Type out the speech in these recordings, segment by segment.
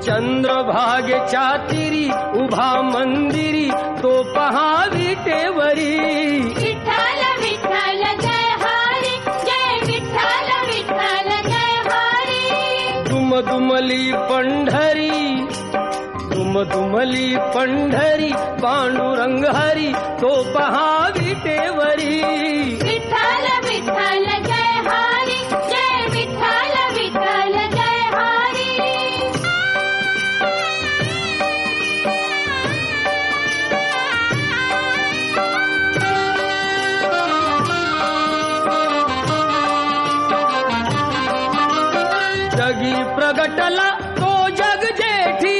चंद्रभागेच्या तीरी उभा मंदिरी तो पहा विटेवरी. विठ्ठल विठ्ठल जय हरी, जय विठ्ठल विठ्ठल जय हरी. दुमदुमली पंढरी, दुमदुमली पंढरी पांडुरंग हरी तो पहा विटेवरी. विठ्ठल विठ्ठल जय हरी, जय विठ्ठल विठ्ठल जय हरी. जगी प्रगटला तो जग जेठी,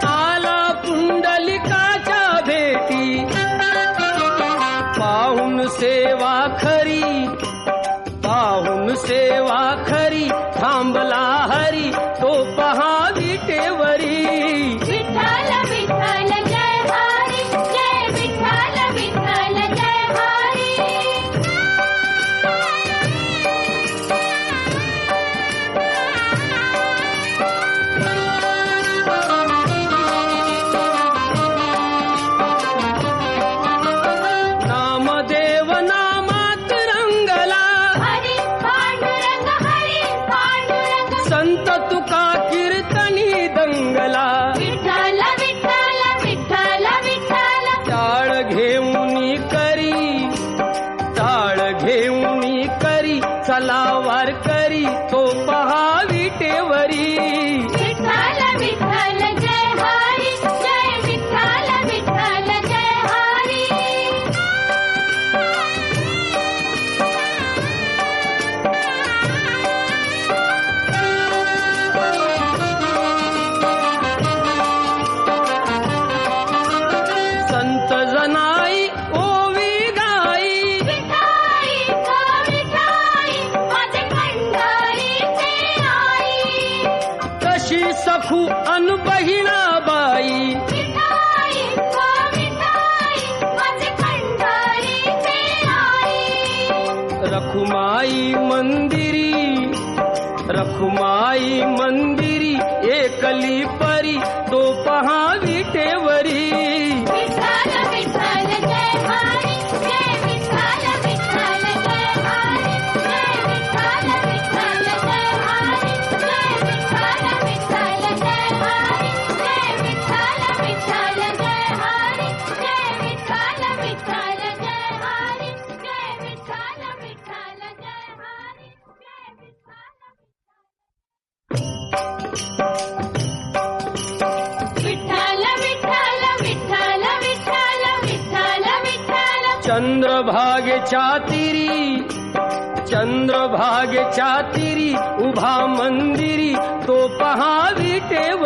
आला पुंडलिकाच्या भेटी. पाहून सेवा खरी, पाहून सेवा खरी थांबला हरी तो पहा विटेवरी. विठ्ठल विठ्ठल जय हरी, जय विठ्ठल विठ्ठल जय हरी. नामदेव नामात रंगला, हरी पांडुरंग हरी पांडुरंग. संत तुका कीर्तनी दंगला. विठ्ठल विठ्ठल विठ्ठल विठ्ठल. टाळ घेऊनी करी, टाळ घेऊनी करी चला वार करी तो पहा विटेवरी. विठ्ठल विठ्ठल जय हरी, जय विठ्ठल विठ्ठल जय हरी. संत जनाई ओवी गाई, विठाई गो विठाई माझे पंढरीचे आई. कशी सखू अन बहिणाबाई. विठाई गो विठाई माझे पंढरीचे आई. रखुमाई मंदिरी, रखुमाई मंदिरी एकली परी तो पहा विटेवरी. विठ्ठल विठ्ठल जय हरी, जय विठ्ठल विठ्ठल जय हरी. जय विठ्ठल विठ्ठल जय हरी, जय विठ्ठल विठ्ठल जय हरी. जय विठ्ठल विठ्ठल जय हरी, जय विठ्ठल विठ्ठल जय हरी. जय विठ्ठल विठ्ठल जय हरी, जय विठ्ठल. विठ्ठल विठ्ठल विठ्ठल विठ्ठल विठ्ठल विठ्ठल. चंद्रभागेच्या तीरी, चंद्रभागेच्या तीरी उभा मंदिरी तो पहा विटेवरी.